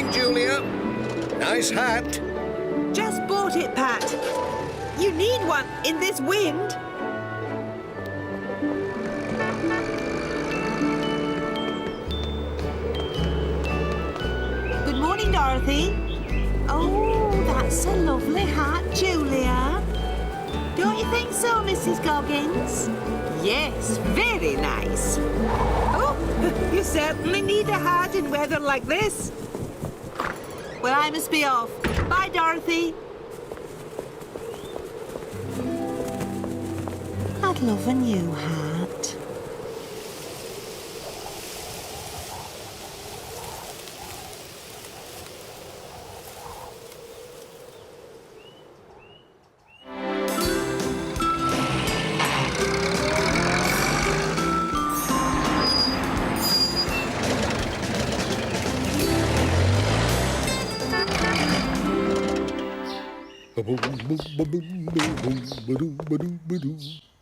morning, Julia. Nice hat. Just bought it, Pat. You need one in this wind. Good morning, Dorothy. Oh, that's a lovely hat, Julia. Don't you think so, Mrs. Goggins? Yes, very nice. Oh, you certainly need a hat in weather like this. Well, I must be off. Bye, Dorothy. I'd love a new hat.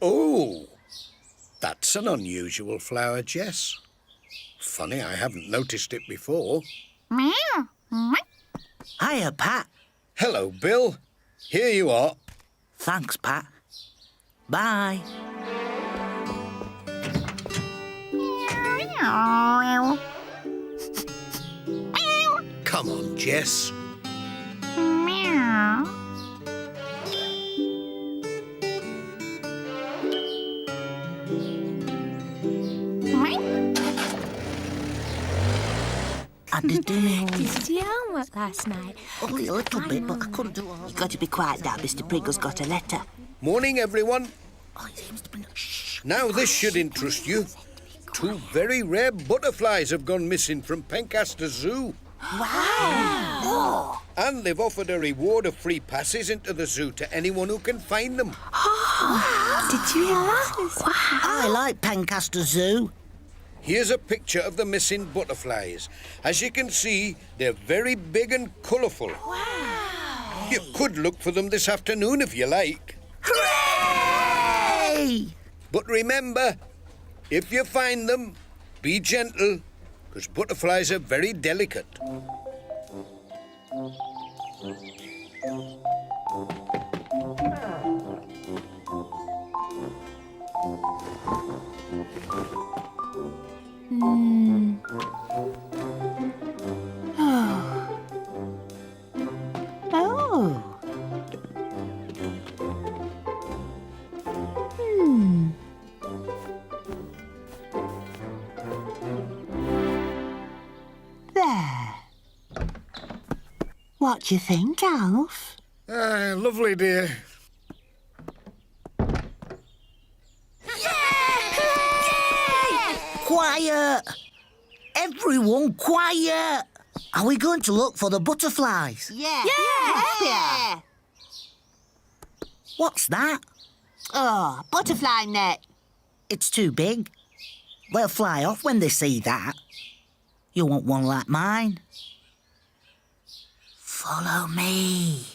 Oh, that's an unusual flower, Jess. Funny, I haven't noticed it before. Hiya, Pat. Hello, Bill. Here you are. Thanks, Pat. Bye. Come on, Jess. I did do my Did you do your homework last night? only a little bit, but I couldn't do all. You've got to be quiet now. Mr. Priggle's got a letter. Morning, everyone. Oh, it seems to be... Shh. Now, this should interest you. 2 very rare butterflies have gone missing from Pencaster Zoo. Wow! And they've offered a reward of free passes into the zoo to anyone who can find them. Did you realise? I like Pencaster Zoo. Here's a picture of the missing butterflies. As you can see, they're very big and colourful. Wow! You could look for them this afternoon if you like. Hooray! But remember, if you find them, be gentle, because butterflies are very delicate. Oh. There. What do you think, Alf? Lovely, dear. Quiet! Everyone, quiet! Are we going to look for the butterflies? Yeah. What's that? Oh, butterfly net. It's too big. They'll fly off when they see that. You want one like mine? Follow me.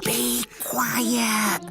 Be quiet.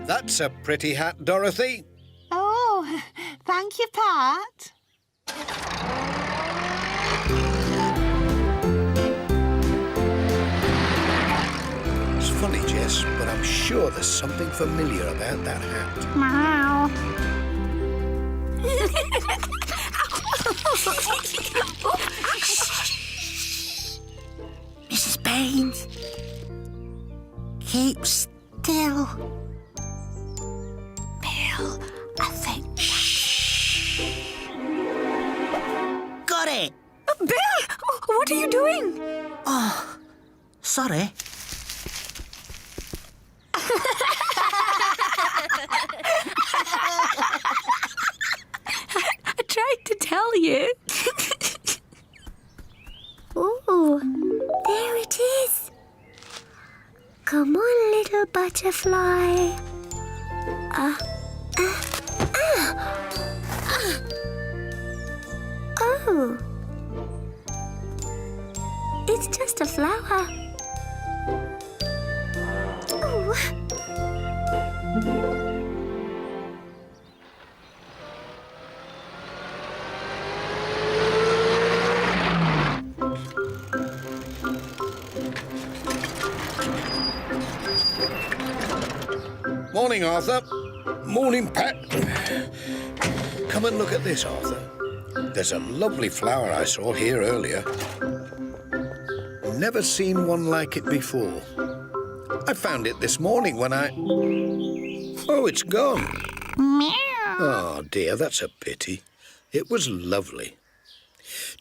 That's a pretty hat, Dorothy. Oh, thank you, Pat. It's funny, Jess, but I'm sure there's something familiar about that hat. Meow. Mrs. Baines, keep still. Bill, I think... Shh. Got it. Bill, what are you doing? Oh, sorry. tell you. Ooh, there it is. Come on, little butterfly. Oh. It's just a flower. Oh. Morning, Arthur. Morning, Pat. Come and look at this, Arthur. There's a lovely flower I saw here earlier. Never seen one like it before. I found it this morning when I... Oh, it's gone. Oh, dear, that's a pity. It was lovely.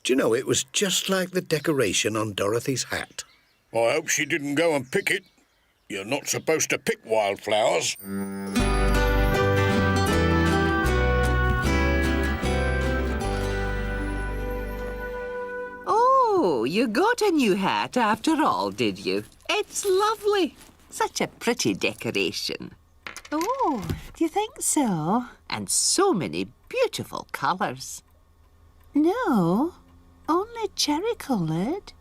Do you know, it was just like the decoration on Dorothy's hat. I hope she didn't go and pick it. You're not supposed to pick wildflowers. Oh, you got a new hat after all, did you? It's lovely. Such a pretty decoration. Oh, do you think so? And so many beautiful colours. No, only cherry-coloured.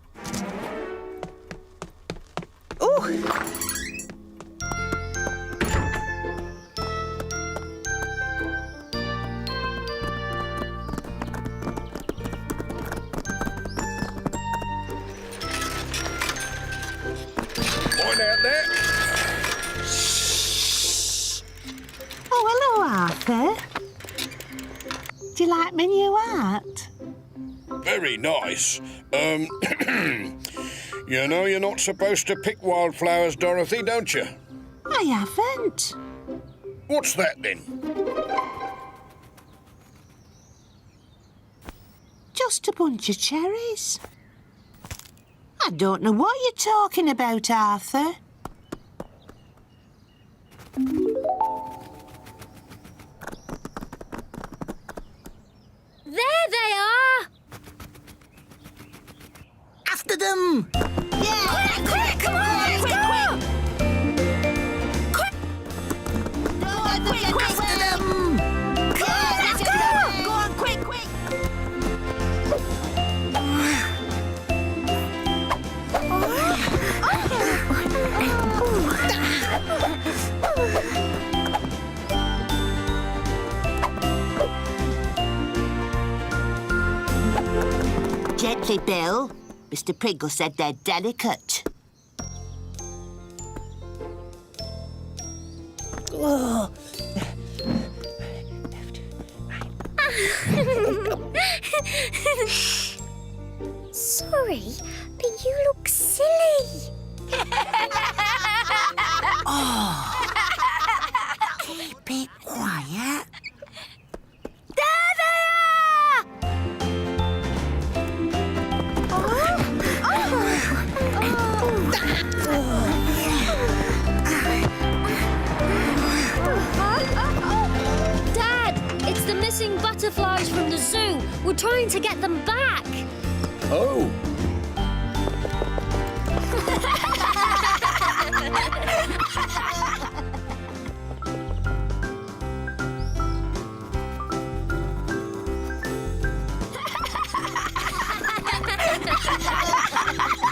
Oh! Point out there. Oh, hello, Arthur. Do you like my new hat? Very nice. You know you're not supposed to pick wildflowers, Dorothy, don't you? I haven't. What's that, then? Just a bunch of cherries. I don't know what you're talking about, Arthur. There they are! After them! Quick, quick, come on, let's go! Quick! Quick, After them! let's go! Go on, quick, quick. Gently, Bill. Mr. Pringle said they're delicate. Oh, Sorry, but you look silly. keep it quiet. There they are! Dad, it's the missing butterflies from the zoo. We're trying to get them back. Oh.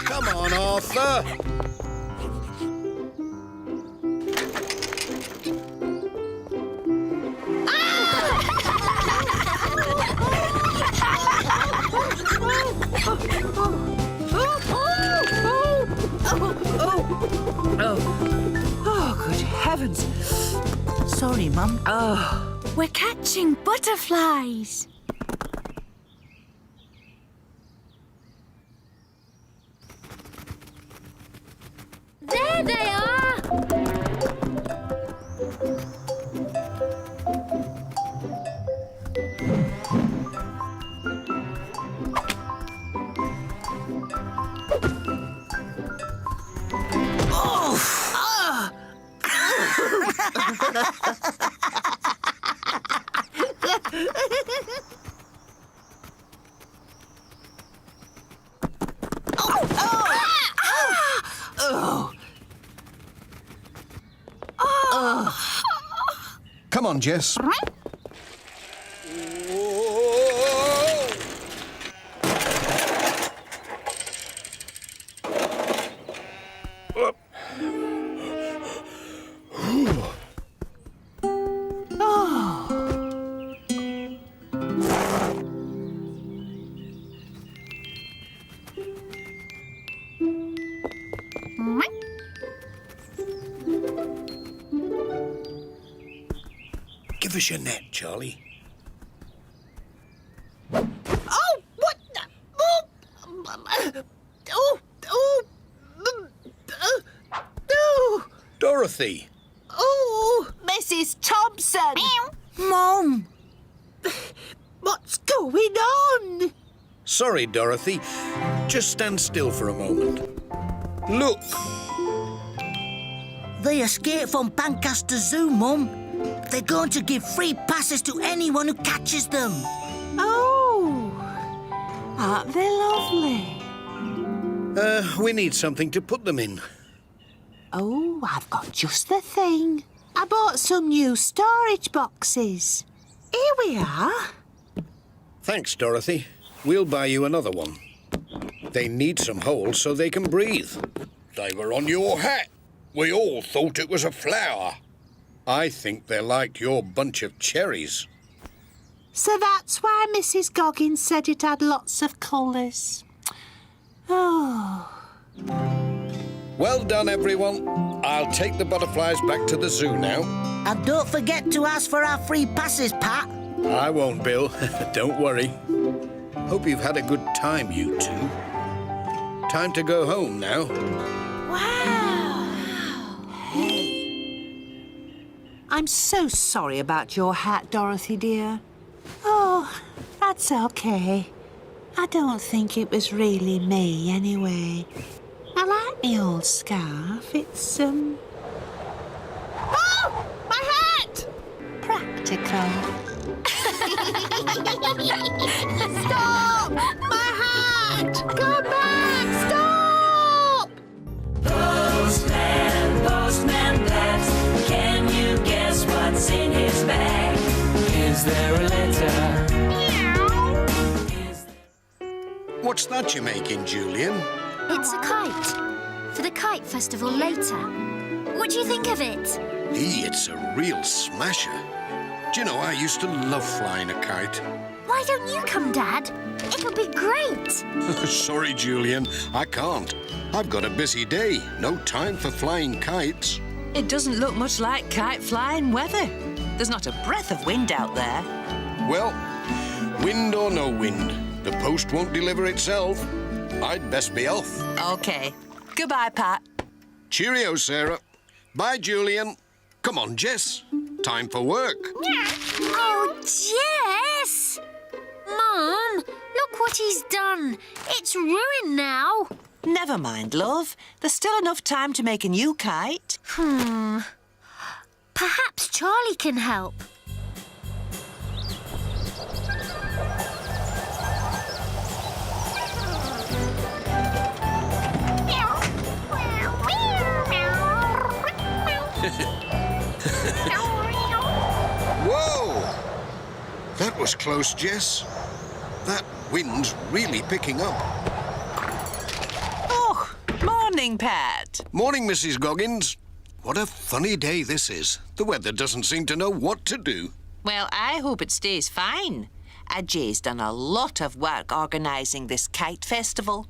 Come on, Arthur. Oh, good heavens. Sorry, Mum. Oh, We're catching butterflies. There they are. on, Jess. Give us your net, Charlie. Oh, what? Dorothy. Oh, Mrs. Thompson. Mum! What's going on? Sorry, Dorothy. Just stand still for a moment. Look. They escaped from Pancaster Zoo, Mum. They're going to give free passes to anyone who catches them. Oh, aren't they lovely? We need something to put them in. Oh, I've got just the thing. I bought some new storage boxes. Here we are. Thanks, Dorothy. We'll buy you another one. They need some holes so they can breathe. They were on your hat. We all thought it was a flower. I think they're like your bunch of cherries. So that's why Mrs. Goggins said it had lots of colours. Oh. Well done, everyone. I'll take the butterflies back to the zoo now. And don't forget to ask for our free passes, Pat. I won't, Bill. Don't worry. Hope you've had a good time, you two. Time to go home now. Wow. Hey. I'm so sorry about your hat, Dorothy, dear. Oh, that's okay. I don't think it was really me, anyway. I like my old scarf. It's, Oh! My hat! Practical. Stop! My hat! Come back! Stop! Postman, Postman Pat, can you guess what's in his bag? Is there a letter? What's that you're making, Julian? It's a kite. For the kite festival later. What do you think of it? It's a real smasher. Do you know, I used to love flying a kite. Why don't you come, Dad? It'll be great. Sorry, Julian, I can't. I've got a busy day. No time for flying kites. It doesn't look much like kite flying weather. There's not a breath of wind out there. Well, wind or no wind, the post won't deliver itself. I'd best be off. OK. Goodbye, Pat. Cheerio, Sarah. Bye, Julian. Come on, Jess. Time for work. Oh, Jess! Mum, look what he's done. It's ruined now. Never mind, love. There's still enough time to make a new kite. Perhaps Charlie can help. Whoa! That was close, Jess. That wind's really picking up. Oh, morning, Pat. Morning, Mrs. Goggins. What a funny day this is. The weather doesn't seem to know what to do. Well, I hope it stays fine. Ajay's done a lot of work organising this kite festival.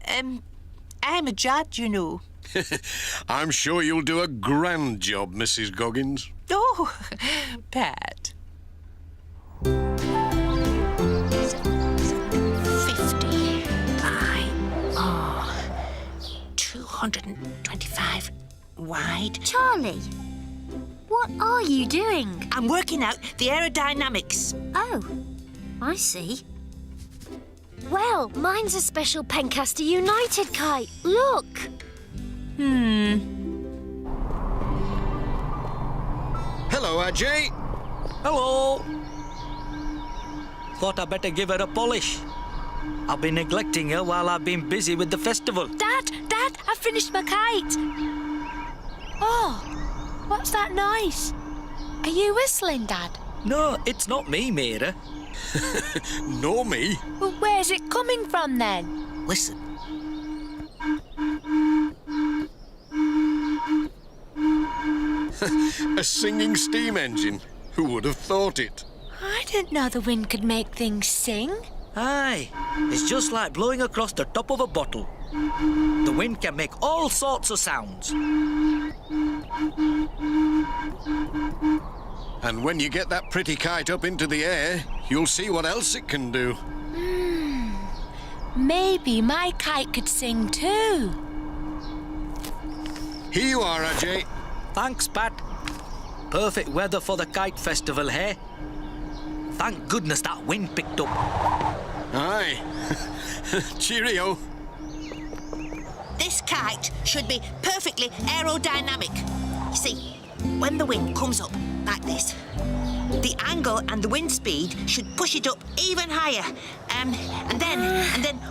I'm a judge, you know. I'm sure you'll do a grand job, Mrs. Goggins. Oh, Pat. 50. Oh, 225 wide. Charlie, what are you doing? I'm working out the aerodynamics. Oh, I see. Well, mine's a special Pencaster United kite. Look. Hello, Ajay. Hello. Thought I better give her a polish. I've been neglecting her while I've been busy with the festival. Dad, I finished my kite. Oh, what's that noise? Are you whistling, Dad? No, it's not me, Mira. Nor me. Well, where's it coming from then? Listen. A singing steam engine. Who would have thought it? I didn't know the wind could make things sing. Aye, it's just like blowing across the top of a bottle. The wind can make all sorts of sounds. And when you get that pretty kite up into the air, you'll see what else it can do. Maybe my kite could sing too. Here you are, Ajay. Thanks, Pat. Perfect weather for the kite festival, hey? Thank goodness that wind picked up. Aye. Cheerio. This kite should be perfectly aerodynamic. You see, when the wind comes up like this, the angle and the wind speed should push it up even higher. And then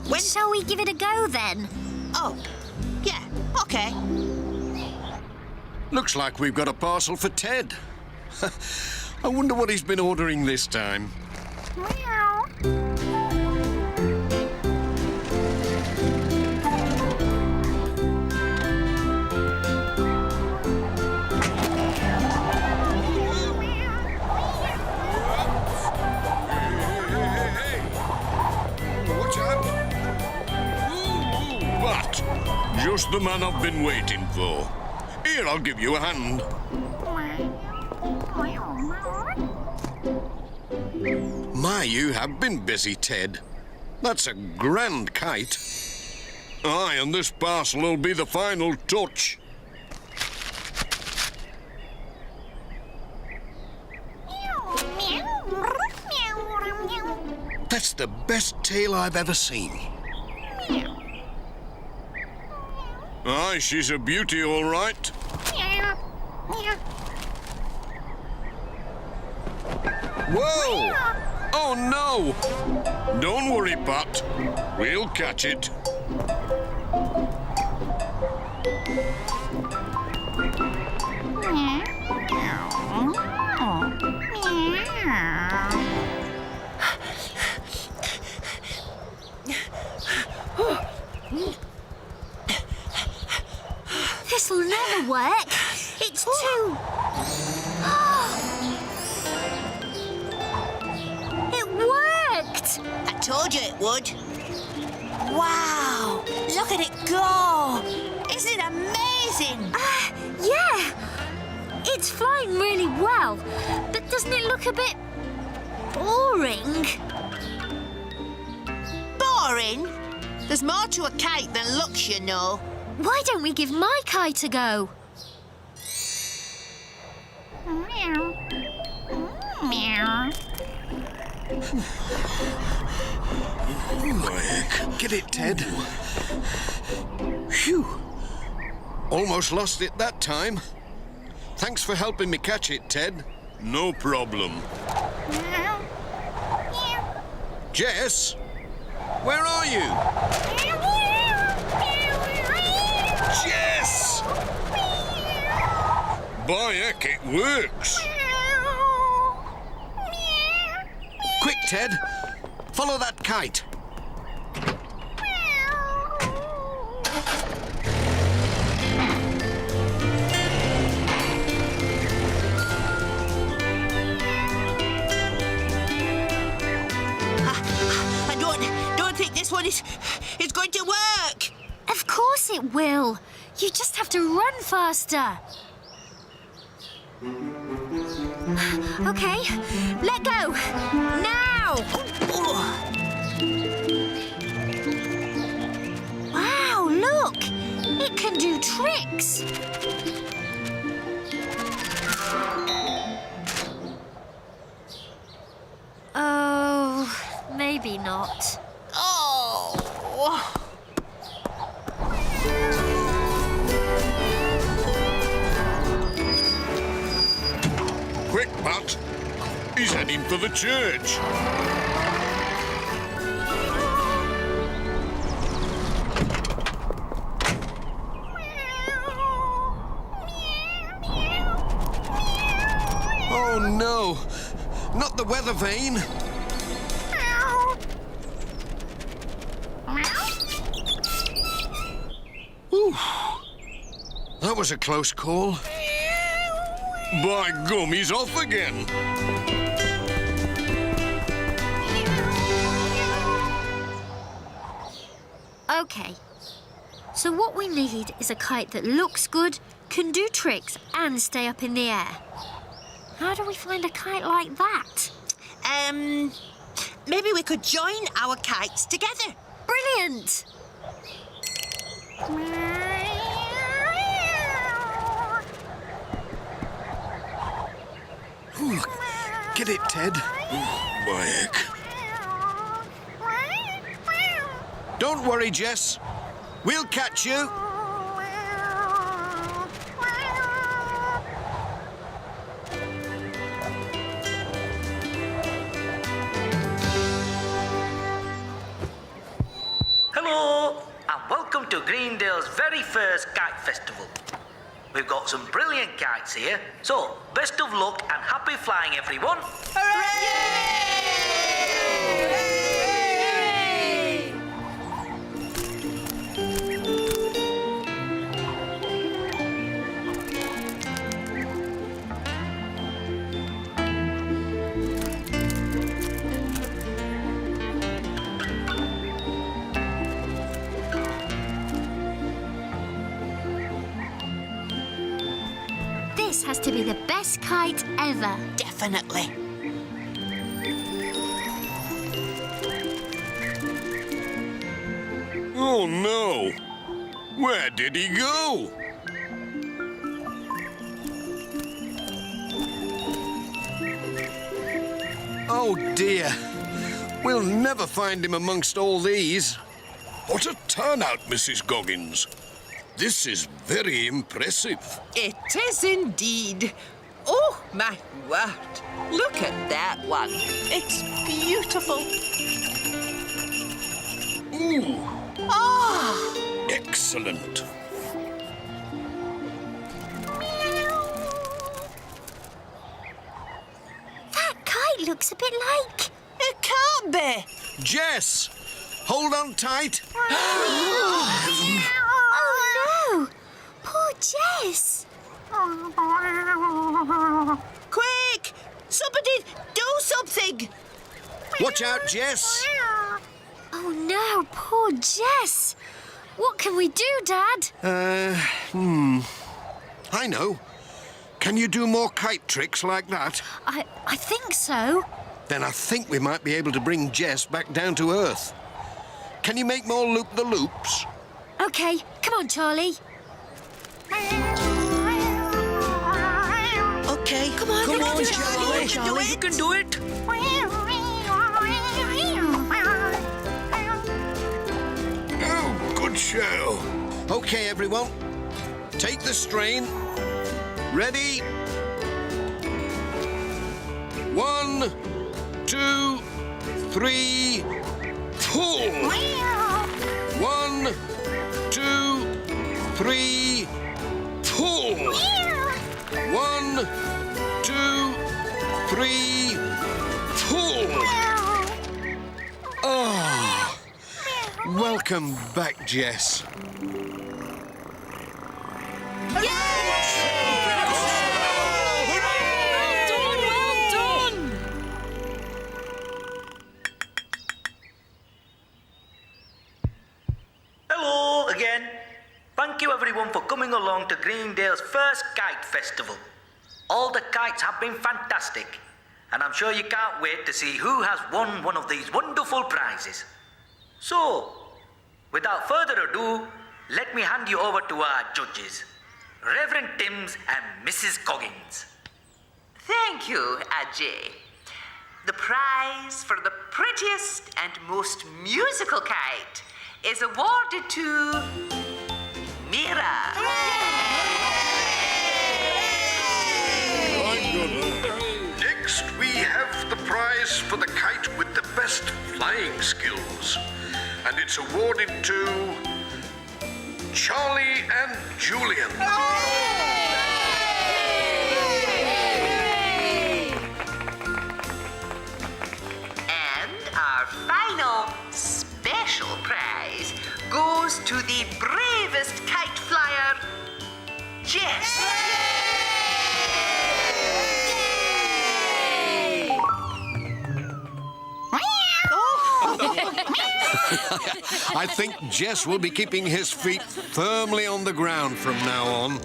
when... Shall we give it a go then? Oh, yeah, OK. Looks like we've got a parcel for Ted. I wonder what he's been ordering this time. Watch out! But just the man I've been waiting for. Here, I'll give you a hand. My, you have been busy, Ted. That's a grand kite. Aye, and this parcel will be the final touch. That's the best tail I've ever seen. Aye, she's a beauty, all right. Whoa! Oh, no! Don't worry, Pat. We'll catch it. This'll never work. It's too... It worked! I told you it would. Wow! Look at it go! Isn't it amazing? Yeah. It's flying really well, but doesn't it look a bit... boring? Boring? There's more to a kite than looks, you know. Why don't we give my kite a go? Oh, my heck. Get it, Ted. Phew. Almost lost it that time. Thanks for helping me catch it, Ted. No problem. Jess? Where are you? Jess! By heck, it works. Quick, Ted. Follow that kite. I don't think this one is going to work. Of course it will. You just have to run faster. Okay, let go. Now! Wow, look! It can do tricks. Oh, maybe not. Oh. Quick, Pat. He's heading for the church. Oh, no. Not the weather vane. Ooh. That was a close call. By gum, he's off again. OK. So what we need is a kite that looks good, can do tricks and stay up in the air. How do we find a kite like that? Maybe we could join our kites together. Brilliant! Ooh, get it, Ted. My heck. Don't worry, Jess. We'll catch you. Hello, and welcome to Greendale's very first kite festival. We've got some brilliant kites here, so best of luck and happy flying, everyone. This has to be the best kite ever. Definitely. Oh, no. Where did he go? Oh, dear. We'll never find him amongst all these. What a turnout, Mrs. Goggins. This is very impressive. It is indeed. Oh, my word. Look at that one. It's beautiful. Ooh, Ah! excellent. That kite looks a bit like... It can't be. Jess, hold on tight. Oh, no! Poor Jess! Quick! Somebody do something! Watch out, Jess. Oh, no, poor Jess! What can we do, Dad? I know. Can you do more kite tricks like that? I think so. Then I think we might be able to bring Jess back down to earth. Can you make more loop-the-loops? OK, come on, Charlie. OK, Come on, Charlie. Charlie, you can do it. Oh, good show. Okay, everyone. Take the strain. Ready? 1, 2, 3, pull. 1, 2, 3, pull. 1, 2, 3, pull. Oh, welcome back, Jess. Hello again. Thank you everyone for coming along to Greendale's first kite festival. All the kites have been fantastic, and I'm sure you can't wait to see who has won one of these wonderful prizes. So, without further ado, let me hand you over to our judges, Reverend Timms and Mrs. Coggins. Thank you, Ajay. The prize for the prettiest and most musical kite is awarded to Mira. Next, we have the prize for the kite with the best flying skills. And it's awarded to Charlie and Julian. Jess! I think Jess will be keeping his feet firmly on the ground from now on.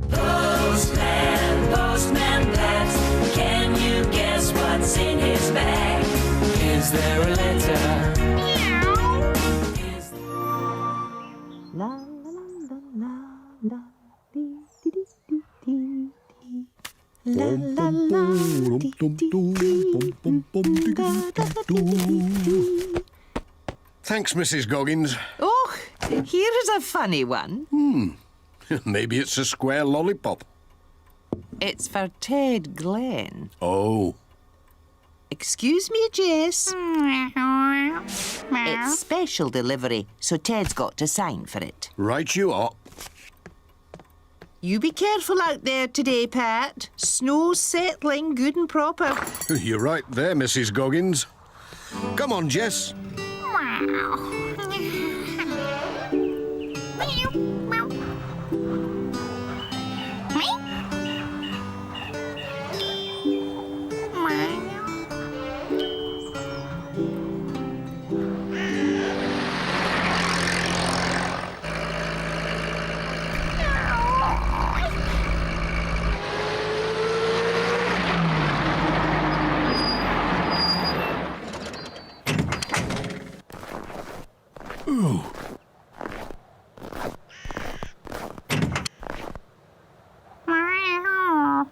Postman, Postman Pat, can you guess what's in his bag? Is there a letter? Is La la la la la dee dee dee dee dee. La la la dee dee dee da da dee. Thanks, Mrs. Goggins. Oh, here is a funny one. Maybe it's a square lollipop. It's for Ted Glenn. Oh. Excuse me, Jess. It's special delivery, so Ted's got to sign for it. Right you are. You be careful out there today, Pat. Snow's settling good and proper. You're right there, Mrs. Goggins. Come on, Jess.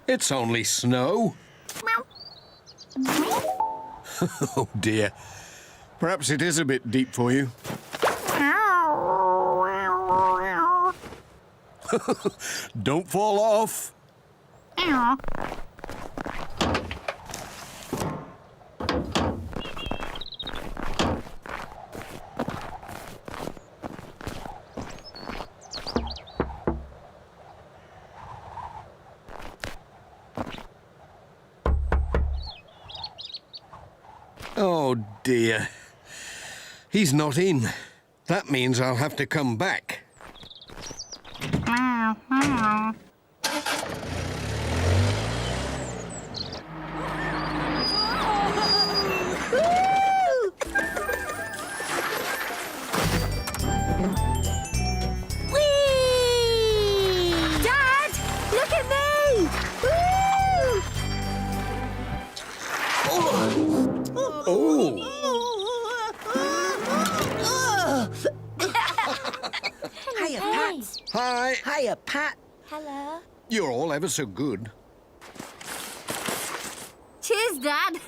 It's only snow. Oh, dear. Perhaps it is a bit deep for you. Don't fall off. Oh, dear. He's not in. That means I'll have to come back. Dad, look at me! Woo! Oh! Hiya, Pat. Hi. Hiya, Pat. Hello. You're all ever so good. Cheers, Dad.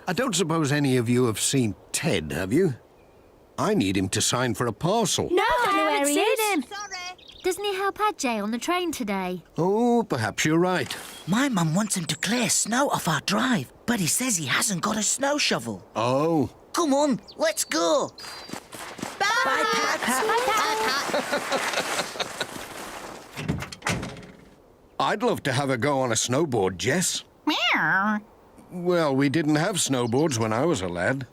I don't suppose any of you have seen Ted, have you? I need him to sign for a parcel. No, I don't know where he is. Sorry. Doesn't he help Ajay on the train today? Oh, perhaps you're right. My mum wants him to clear snow off our drive, but he says he hasn't got a snow shovel. Oh. Come on, let's go. Bye, Pat. I'd love to have a go on a snowboard, Jess. Well, we didn't have snowboards when I was a lad.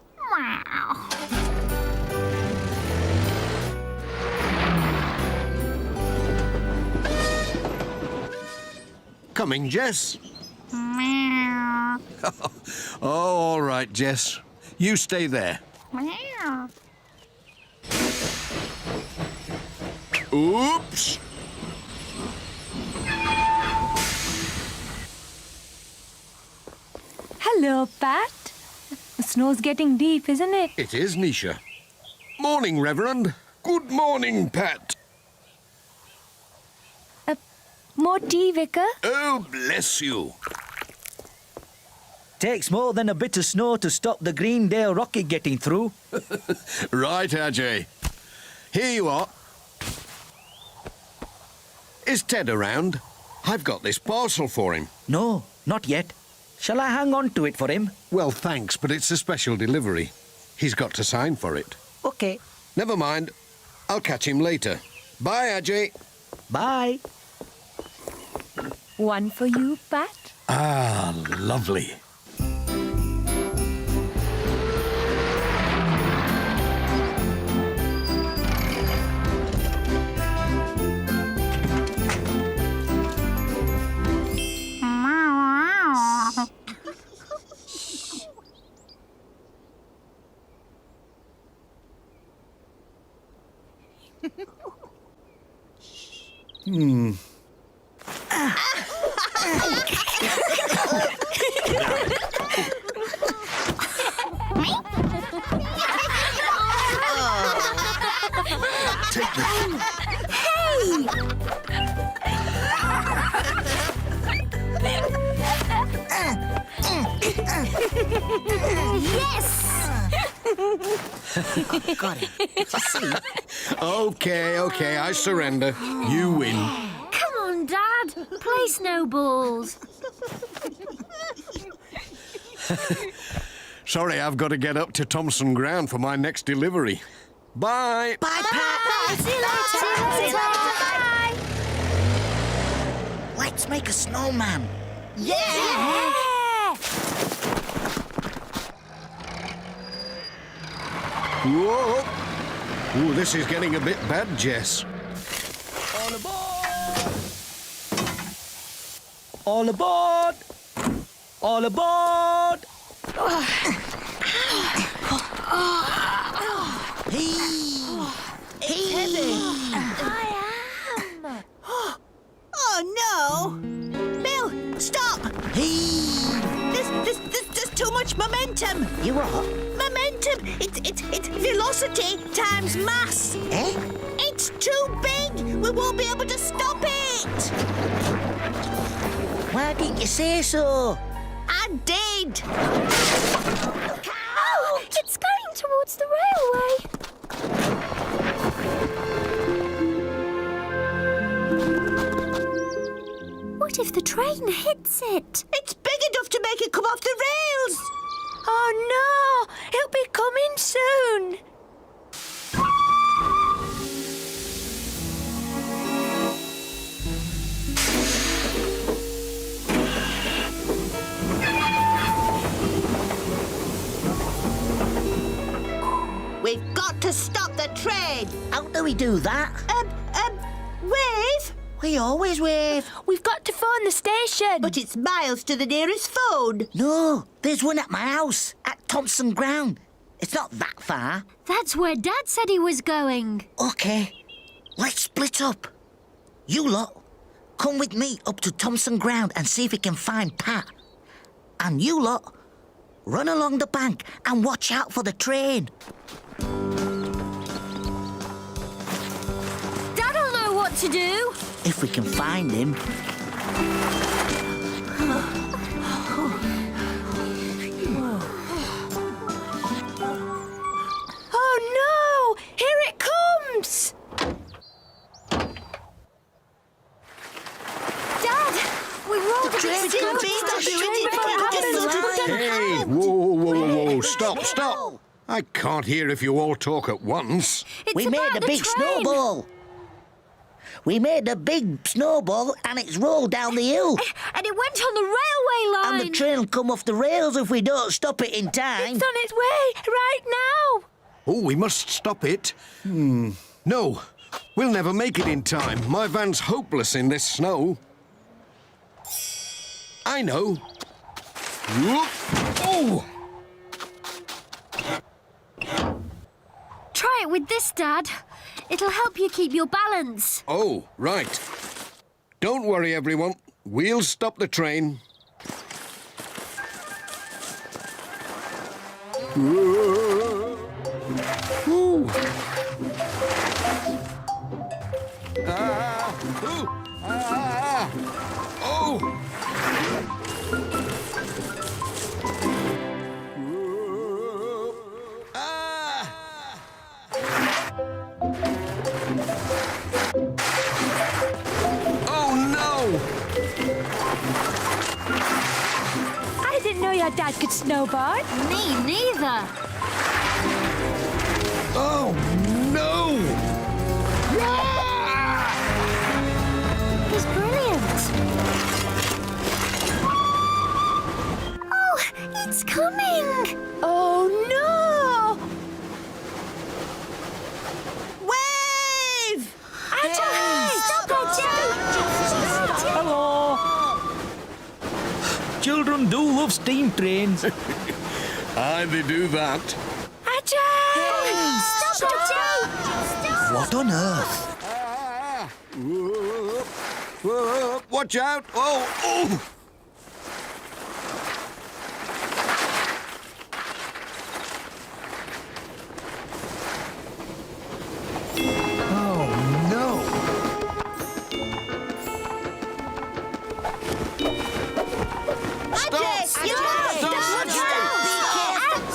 Coming, Jess. Oh, all right, Jess. You stay there. Oops. Hello, Pat. The snow's getting deep, isn't it? It is, Nisha. Morning, Reverend. Good morning, Pat. More tea, Vicar? Oh, bless you. Takes more than a bit of snow to stop the Greendale rocket getting through. Right, Ajay. Here you are. Is Ted around? I've got this parcel for him. No, not yet. Shall I hang on to it for him? Well, thanks, but it's a special delivery. He's got to sign for it. Okay. Never mind. I'll catch him later. Bye, Ajay. Bye. One for you, Pat. Ah, lovely. Take this. Got it. Did you see? Okay, I surrender. You win. Come on, Dad. Play snowballs. Sorry, I've got to get up to Thompson Ground for my next delivery. Bye. Bye, Pat. See you later. Bye. Let's make a snowman. Yeah. Whoa. Ooh, this is getting a bit bad, Jess. All aboard! All aboard! All aboard! Oh, no! Bill, stop! There's too much momentum. You what? Momentum! It's velocity times mass. Eh? It's too big. We won't be able to stop it. Why didn't you say so? I did. Oh, it's going towards the railway. What if the train hits it? It's big enough to make it come off the rails. Oh no! It'll be coming soon! We've got to stop the train. How do we do that? Wave? We always wave. We've got to phone the station. But it's miles to the nearest phone. No, there's one at my house, at Thompson Ground. It's not that far. That's where Dad said he was going. OK, let's split up. You lot, come with me up to Thompson Ground and see if we can find Pat. And you lot, run along the bank and watch out for the train. Dad'll know what to do. If we can find him. Oh no! Here it comes! Dad, we rolled the train's train. Hey, whoa. Stop. I can't hear if you all talk at once. We made a big snowball. We made a big snowball and it's rolled down the hill. And it went on the railway line. And the train will come off the rails if we don't stop it in time. It's on its way, right now! Oh, we must stop it. No, we'll never make it in time. My van's hopeless in this snow. I know. Whoop. Oh! Try it with this, Dad. It'll help you keep your balance. Oh, right. Don't worry, everyone. We'll stop the train. Ooh. Oh! Oh, no! I didn't know your dad could snowboard. Me neither. Oh, no! He's brilliant. Oh, it's coming. Oh no! Wave! Stop it, Joe. Hello! Children do love steam trains. Aye, they do that. Ajay! Stop it, Joe. What What on earth? Whoa, watch out! Oh!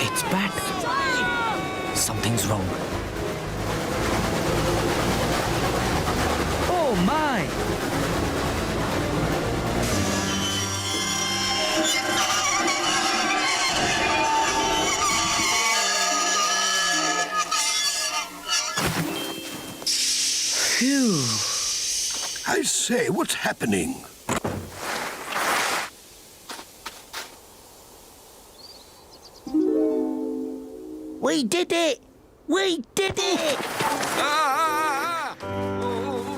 It's bad. Something's wrong. Oh, my! Phew. I say, what's happening? We did it! We did it! Ah! Oh,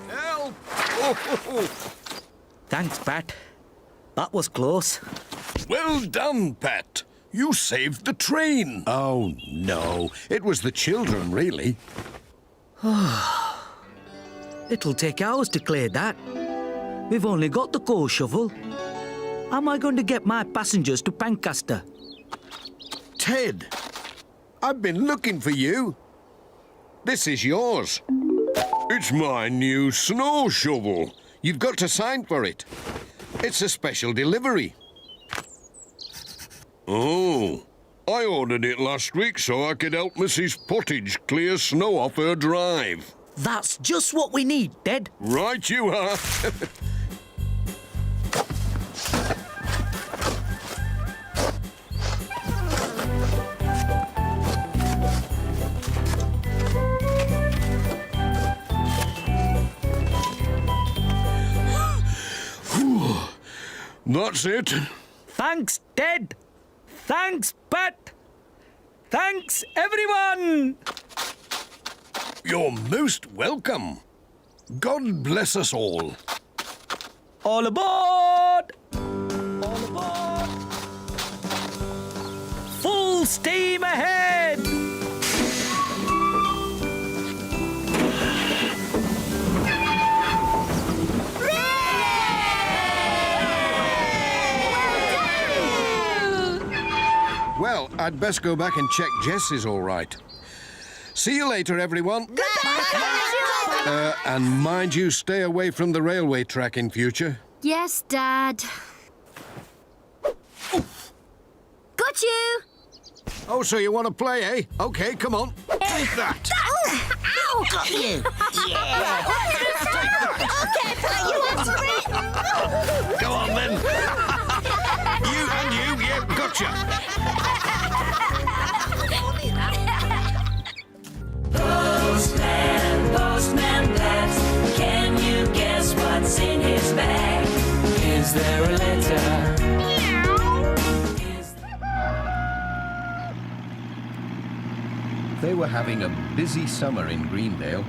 help! Oh. Thanks, Pat. That was close. Well done, Pat. You saved the train. Oh, no. It was the children, really. It'll take hours to clear that. We've only got the coal shovel. How am I going to get my passengers to Pancaster? Ted, I've been looking for you. This is yours. It's my new snow shovel. You've got to sign for it. It's a special delivery. Oh, I ordered it last week so I could help Mrs. Pottage clear snow off her drive. That's just what we need, Ted. Right you are. That's it. Thanks, Ted. Thanks, Pat. Thanks, everyone. You're most welcome. God bless us all. All aboard! All aboard! Full steam ahead! Well, I'd best go back and check Jess is all right. See you later, everyone. And mind you, stay away from the railway track in future. Yes, Dad. Got you! Oh, so you want to play, eh? OK, come on. Take that. Ow! Got you! Yeah! OK, Pat, you answer it. Go on, then. you, yeah, gotcha. Postman, Postman Pat, can you guess what's in his bag? Is there a letter? They were having a busy summer in Greendale.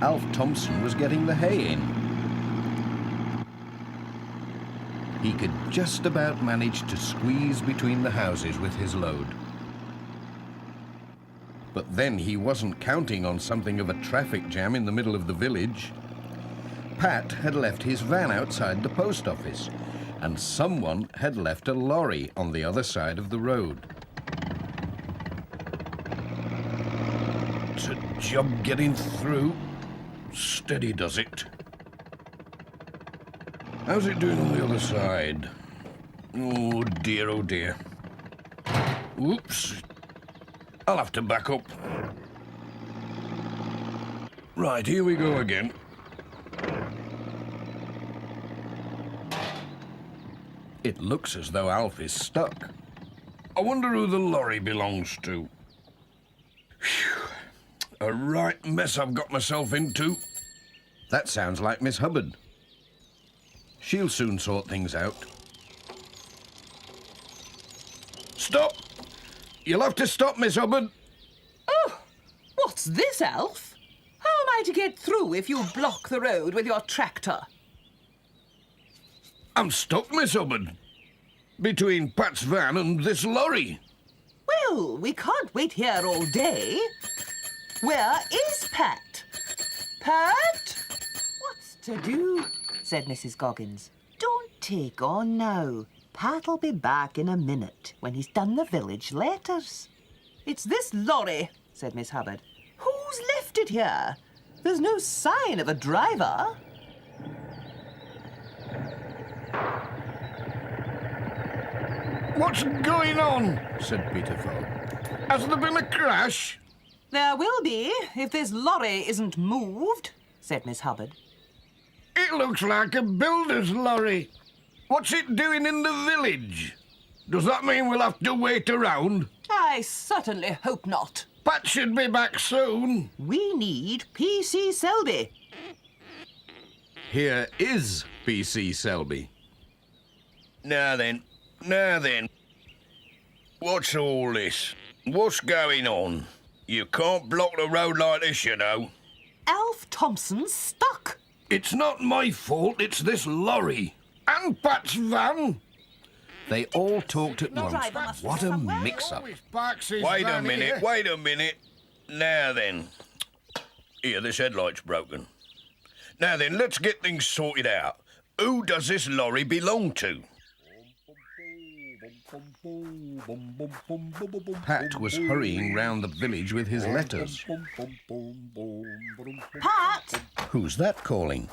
Alf Thompson was getting the hay in. He could just about manage to squeeze between the houses with his load. But then he wasn't counting on something of a traffic jam in the middle of the village. Pat had left his van outside the post office, and someone had left a lorry on the other side of the road. It's a job getting through. Steady does it. How's it doing on the other side? Oh dear, oh dear. Whoops. I'll have to back up. Right, here we go again. It looks as though Alf is stuck. I wonder who the lorry belongs to. Phew. A right mess I've got myself into. That sounds like Miss Hubbard. She'll soon sort things out. Stop! You'll have to stop, Miss Hubbard. Oh, what's this, Alf? How am I to get through if you block the road with your tractor? I'm stuck, Miss Hubbard. Between Pat's van and this lorry. Well, we can't wait here all day. Where is Pat? Pat? What's to do? Said Mrs. Goggins. Don't take on now. Pat'll be back in a minute when he's done the village letters. It's this lorry, said Miss Hubbard. Who's left it here? There's no sign of a driver. What's going on? Said Peter Fogg. Has there been a crash? There will be, if this lorry isn't moved, said Miss Hubbard. It looks like a builder's lorry. What's it doing in the village? Does that mean we'll have to wait around? I certainly hope not. Pat should be back soon. We need P.C. Selby. Here is P.C. Selby. Now then. What's all this? What's going on? You can't block the road like this, you know. Alf Thompson's stuck. It's not my fault, it's this lorry. And Pat's van. They all talked at once. What a mix-up. Wait a minute. Now then. Here, this headlight's broken. Now then, let's get things sorted out. Who does this lorry belong to? Pat was hurrying round the village with his letters. Pat! Who's that calling?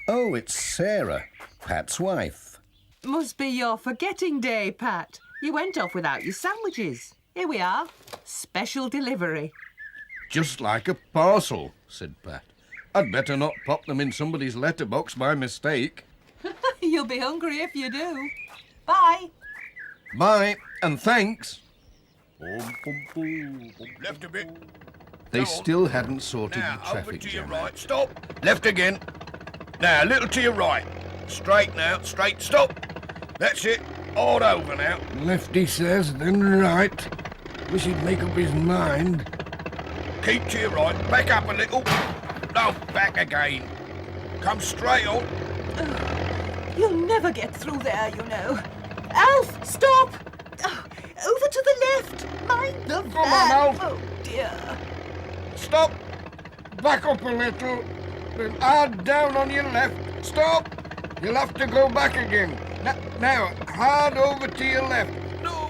Oh, it's Sarah, Pat's wife. Must be your forgetting day, Pat. You went off without your sandwiches. Here we are. Special delivery. Just like a parcel, said Pat. I'd better not pop them in somebody's letterbox by mistake. You'll be hungry if you do. Bye. Bye, and thanks. Left a bit. They still hadn't sorted the traffic jam. Right. Stop. Left again. Now, a little to your right. Straight now. Straight. Stop. That's it. All over now. Left, he says, then right. Wish he'd make up his mind. Keep to your right. Back up a little. No, back again. Come straight on. You'll never get through there, you know. Alf, stop! Over to the left. Mind the van. Come on, Alf. Oh, dear. Stop. Back up a little. Then hard down on your left. Stop. You'll have to go back again. Now, hard over to your left. No.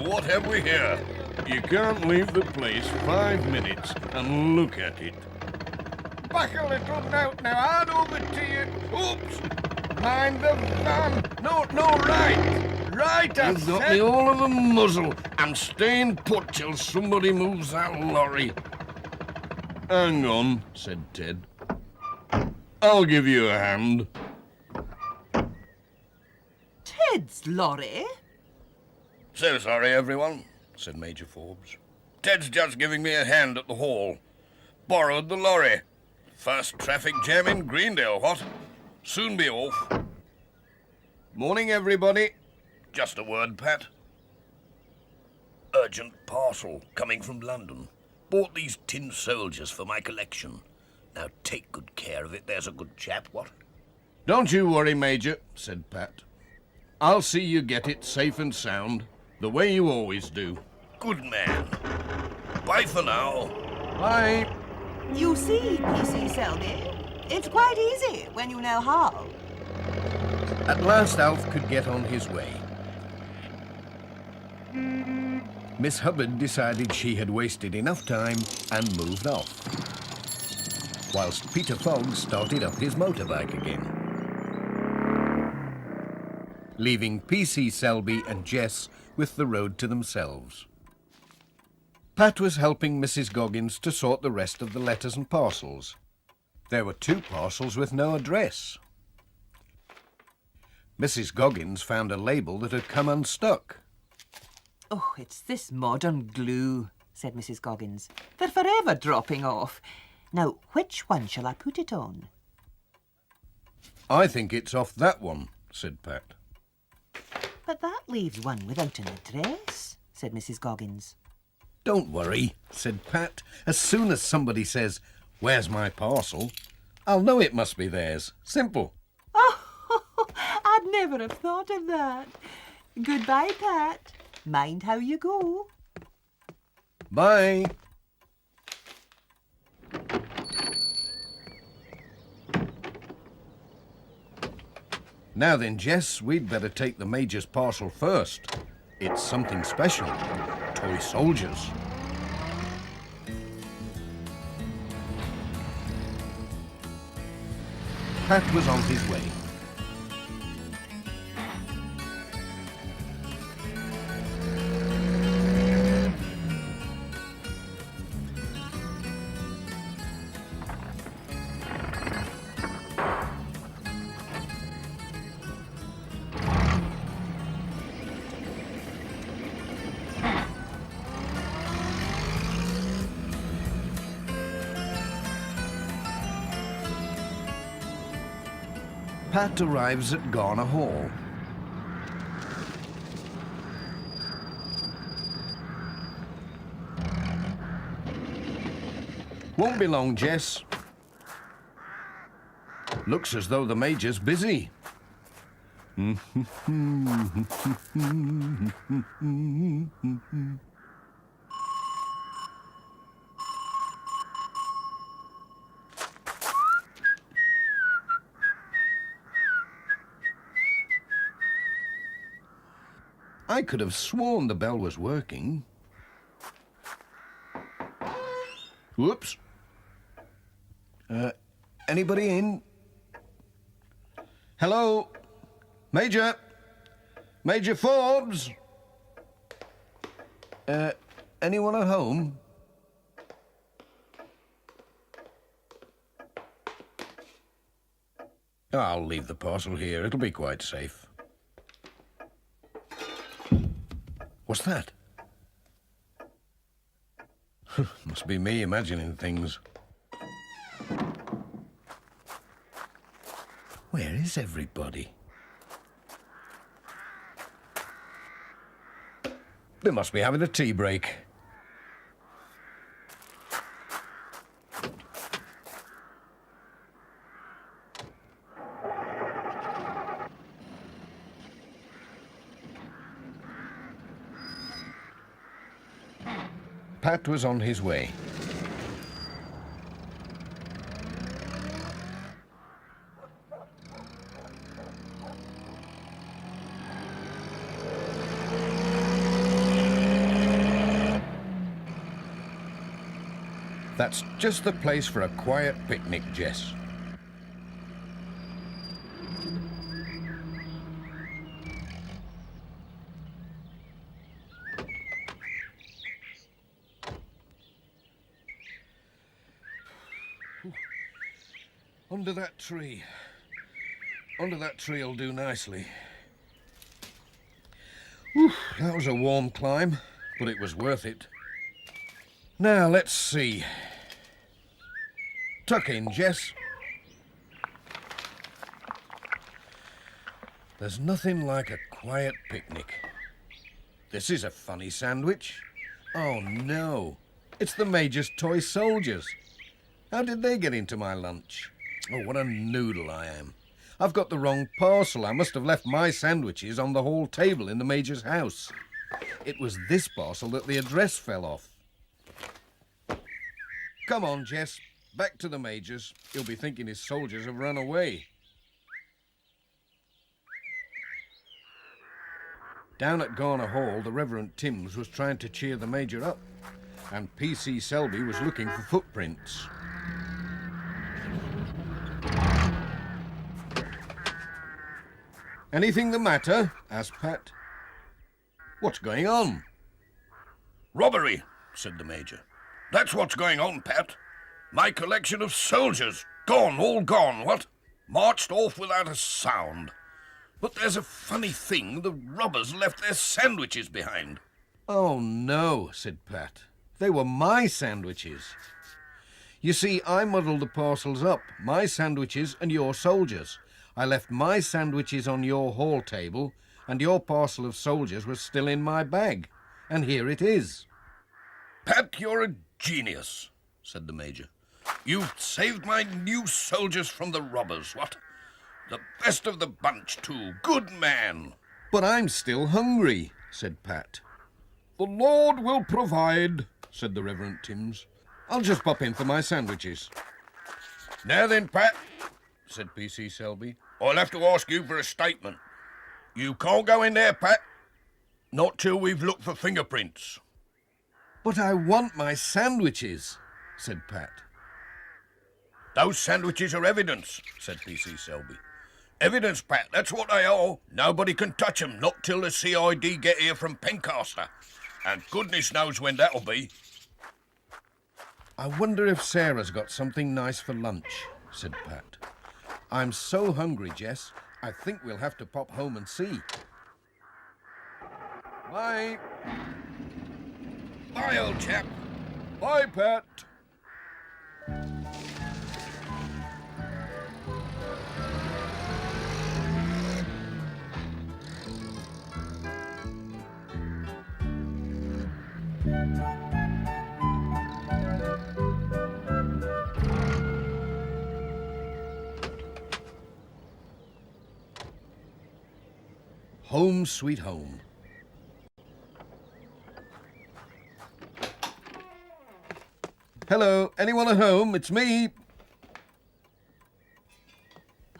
What have we here? You can't leave the place 5 minutes and look at it. Back a little now, hard over to you. Oops. Mind the van. No, right. Right, You've got me all of a muzzle. I'm staying put till somebody moves that lorry. Hang on, said Ted. I'll give you a hand. Ted's lorry? So sorry, everyone, said Major Forbes. Ted's just giving me a hand at the hall. Borrowed the lorry. First traffic jam in Greendale, what? Soon be off. Morning, everybody. Just a word, Pat. Urgent parcel coming from London. Bought these tin soldiers for my collection. Now take good care of it, there's a good chap, what? Don't you worry, Major, said Pat. I'll see you get it safe and sound, the way you always do. Good man. Bye for now. Bye. You see, P.C. Selby, it's quite easy when you know how. At last Alf could get on his way. Miss Hubbard decided she had wasted enough time and moved off, whilst Peter Fogg started up his motorbike again, leaving P.C. Selby and Jess with the road to themselves. Pat was helping Mrs. Goggins to sort the rest of the letters and parcels. There were 2 parcels with no address. Mrs. Goggins found a label that had come unstuck. Oh, it's this modern glue, said Mrs. Goggins. They're forever dropping off. Now, which one shall I put it on? I think it's off that one, said Pat. But that leaves one without an address, said Mrs. Goggins. Don't worry, said Pat. As soon as somebody says, "Where's my parcel?" I'll know it must be theirs. Simple. Oh, I'd never have thought of that. Goodbye, Pat. Mind how you go. Bye. Now then, Jess, we'd better take the Major's parcel first. It's something special. Toy soldiers. Pat was on his way. Pat arrives at Garner Hall. Won't be long, Jess. Looks as though the Major's busy. I could have sworn the bell was working. Whoops. Anybody in? Hello? Major? Major Forbes? Anyone at home? I'll leave the parcel here. It'll be quite safe. What's that? Must be me imagining things. Where is everybody? They must be having a tea break. Pat was on his way. That's just the place for a quiet picnic, Jess. Under that tree. Under that tree will do nicely. Whew, that was a warm climb, but it was worth it. Now, let's see. Tuck in, Jess. There's nothing like a quiet picnic. This is a funny sandwich. Oh, no. It's the Major's toy soldiers. How did they get into my lunch? Oh, what a noodle I am. I've got the wrong parcel. I must have left my sandwiches on the hall table in the Major's house. It was this parcel that the address fell off. Come on, Jess. Back to the Major's. He'll be thinking his soldiers have run away. Down at Garner Hall, the Reverend Timms was trying to cheer the Major up, and P.C. Selby was looking for footprints. Anything the matter? Asked Pat. What's going on? Robbery, said the Major. That's what's going on, Pat. My collection of soldiers. Gone, all gone, what? Marched off without a sound. But there's a funny thing. The robbers left their sandwiches behind. Oh, no, said Pat. They were my sandwiches. You see, I muddled the parcels up. My sandwiches and your soldiers. I left my sandwiches on your hall table, and your parcel of soldiers was still in my bag. And here it is. Pat, you're a genius, said the Major. You've saved my new soldiers from the robbers, what? The best of the bunch, too. Good man. But I'm still hungry, said Pat. The Lord will provide, said the Reverend Timms. I'll just pop in for my sandwiches. Now then, Pat, said P.C. Selby, I'll have to ask you for a statement. You can't go in there, Pat. Not till we've looked for fingerprints. But I want my sandwiches, said Pat. Those sandwiches are evidence, said P.C. Selby. Evidence, Pat, that's what they are. Nobody can touch 'em, not till the CID get here from Pencaster. And goodness knows when that'll be. I wonder if Sarah's got something nice for lunch, said Pat. I'm so hungry, Jess. I think we'll have to pop home and see. Bye. Bye, old chap. Bye, Pat. Home sweet home. Hello, anyone at home? It's me.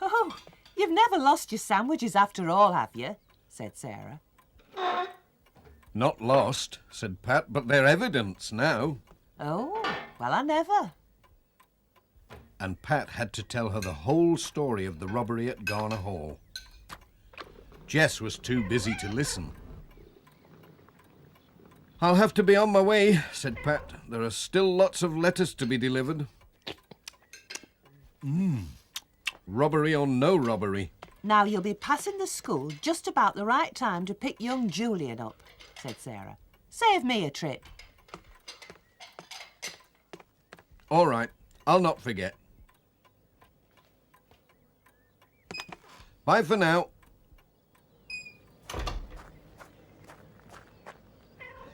Oh, you've never lost your sandwiches after all, have you? Said Sarah. Not lost, said Pat, but they're evidence now. Oh, well, I never. And Pat had to tell her the whole story of the robbery at Garner Hall. Jess was too busy to listen. I'll have to be on my way, said Pat. There are still lots of letters to be delivered. Robbery or no robbery. Now you'll be passing the school just about the right time to pick young Julian up, said Sarah. Save me a trip. All right, I'll not forget. Bye for now.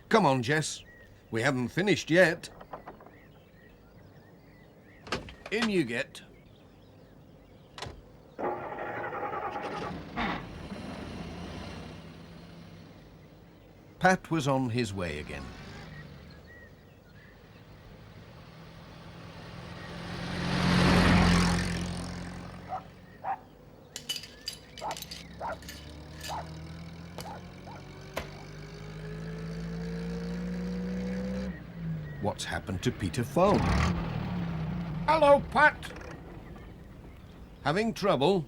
Come on, Jess. We haven't finished yet. In you get. Pat was on his way again. What's happened to Peter Fogg? Hello, Pat. Having trouble?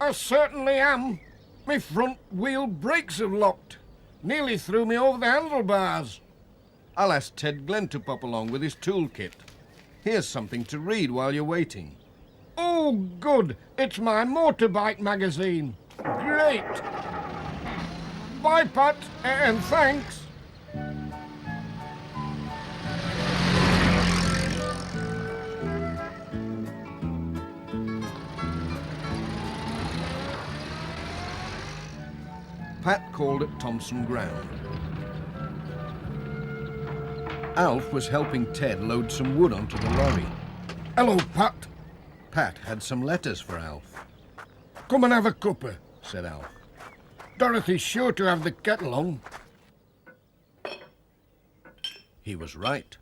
I certainly am. My front wheel brakes have locked. Nearly threw me over the handlebars. I'll ask Ted Glenn to pop along with his toolkit. Here's something to read while you're waiting. Oh, good. It's my motorbike magazine. Great. Bye, Pat, and thanks. Pat called at Thompson Ground. Alf was helping Ted load some wood onto the lorry. Hello, Pat. Pat had some letters for Alf. Come and have a cuppa, said Alf. Dorothy's sure to have the kettle on. He was right.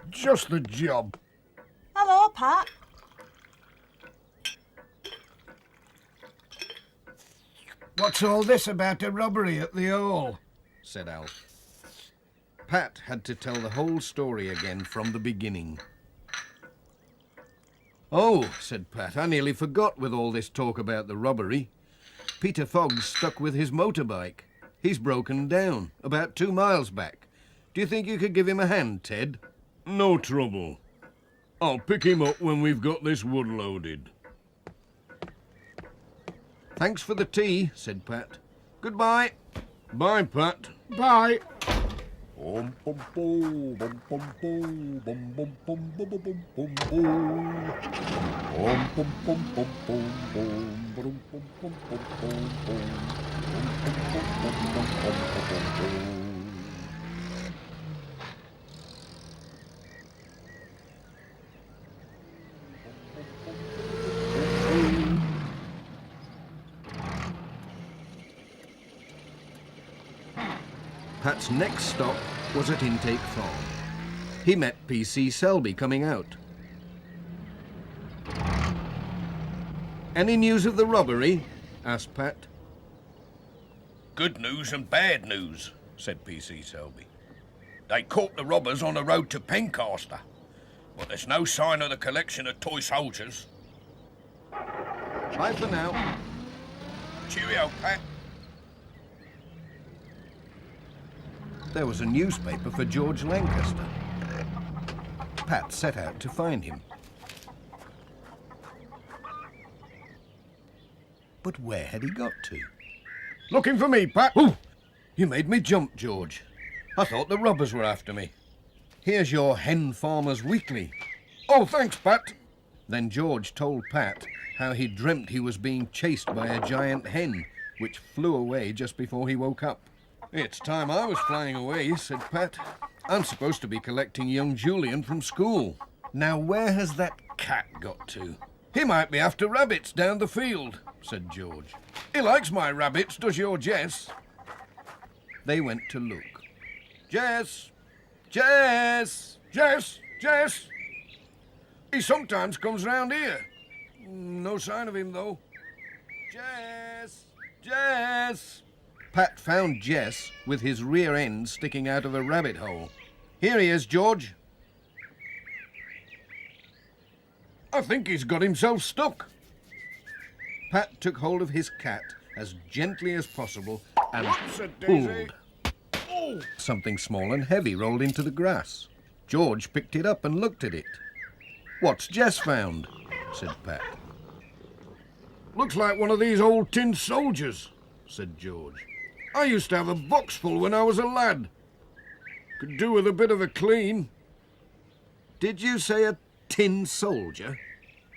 Just the job. Hello, Pat. What's all this about a robbery at the Hall? Said Alf. Pat had to tell the whole story again from the beginning. Oh, said Pat, I nearly forgot with all this talk about the robbery. Peter Fogg's stuck with his motorbike. He's broken down, about 2 miles back. Do you think you could give him a hand, Ted? No trouble. I'll pick him up when we've got this wood loaded. Thanks for the tea, said Pat. Goodbye. Bye, Pat. Bye. Pat's next stop was at Intake Farm. He met P.C. Selby coming out. Any news of the robbery? Asked Pat. Good news and bad news, said P.C. Selby. They caught the robbers on the road to Pencaster, but there's no sign of the collection of toy soldiers. Bye for now. Cheerio, Pat. There was a newspaper for George Lancaster. Pat set out to find him. But where had he got to? Looking for me, Pat? Ooh, you made me jump, George. I thought the robbers were after me. Here's your Hen Farmer's Weekly. Oh, thanks, Pat. Then George told Pat how he dreamt he was being chased by a giant hen, which flew away just before he woke up. It's time I was flying away, said Pat. I'm supposed to be collecting young Julian from school. Now, where has that cat got to? He might be after rabbits down the field, said George. He likes my rabbits, does your Jess? They went to look. Jess! Jess! Jess! Jess! He sometimes comes round here. No sign of him, though. Jess! Jess! Pat found Jess with his rear end sticking out of a rabbit hole. Here he is, George. I think he's got himself stuck. Pat took hold of his cat as gently as possible and pulled. Oh. Something small and heavy rolled into the grass. George picked it up and looked at it. What's Jess found? Said Pat. Looks like one of these old tin soldiers, said George. I used to have a box full when I was a lad. Could do with a bit of a clean. Did you say a tin soldier?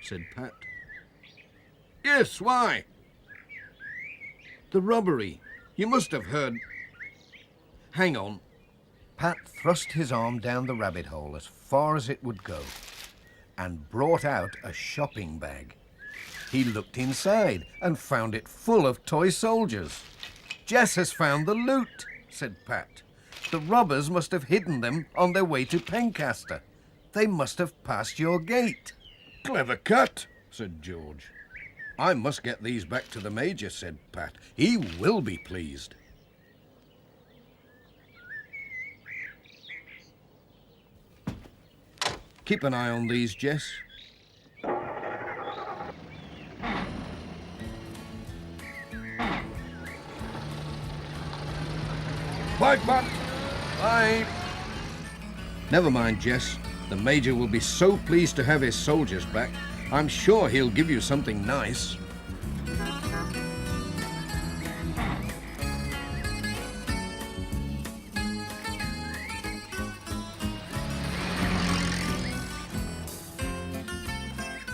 Said Pat. Yes, why? The robbery. You must have heard. Hang on. Pat thrust his arm down the rabbit hole as far as it would go and brought out a shopping bag. He looked inside and found it full of toy soldiers. Jess has found the loot, said Pat. The robbers must have hidden them on their way to Pencaster. They must have passed your gate. Clever cut, said George. I must get these back to the Major, said Pat. He will be pleased. Keep an eye on these, Jess. Bye, Pat. Bye. Never mind, Jess. The Major will be so pleased to have his soldiers back. I'm sure he'll give you something nice.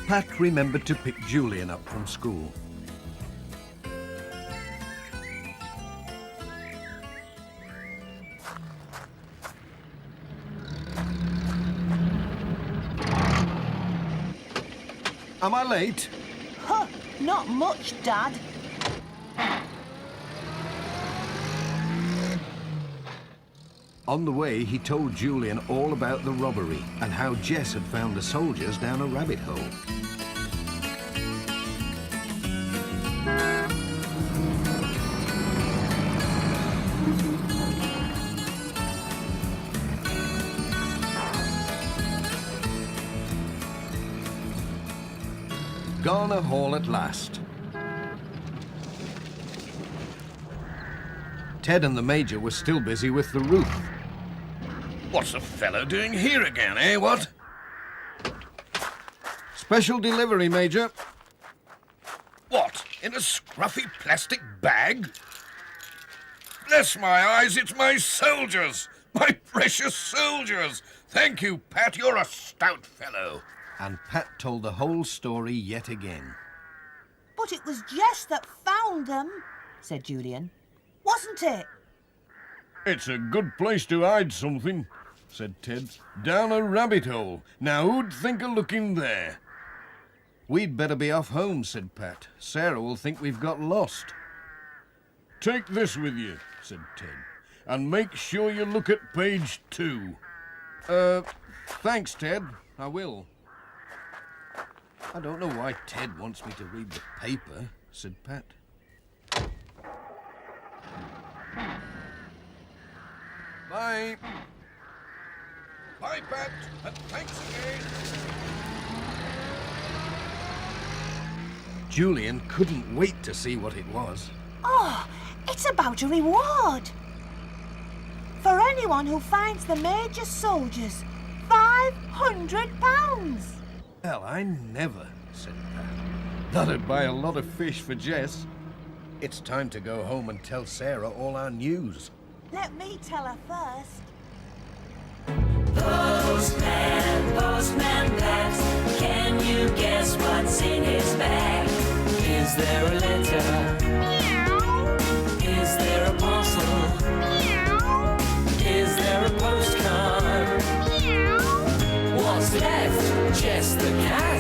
Pat remembered to pick Julian up from school. Am I late? Huh, not much, Dad. On the way, he told Julian all about the robbery and how Jess had found the soldiers down a rabbit hole. Garner Hall at last. Ted and the Major were still busy with the roof. What's the fellow doing here again, eh, what? Special delivery, Major. What, in a scruffy plastic bag? Bless my eyes, it's my soldiers! My precious soldiers! Thank you, Pat, you're a stout fellow. And Pat told the whole story yet again. But it was Jess that found them, said Julian. Wasn't it? It's a good place to hide something, said Ted. Down a rabbit hole. Now who'd think of looking there? We'd better be off home, said Pat. Sarah will think we've got lost. Take this with you, said Ted, And make sure you look at page 2. Thanks, Ted. I will. I don't know why Ted wants me to read the paper, said Pat. Bye. Bye, Pat, and thanks again. Julian couldn't wait to see what it was. Oh, it's about a reward. For anyone who finds the Major soldiers, £500. Well, I never, said Pat. That'd buy a lot of fish for Jess. It's time to go home and tell Sarah all our news. Let me tell her first. Postman, Postman Pat, can you guess what's in his bag? Is there a letter? Meow. Is there a parcel? Meow. Is there a postcard? Meow. What's left? Just the cat.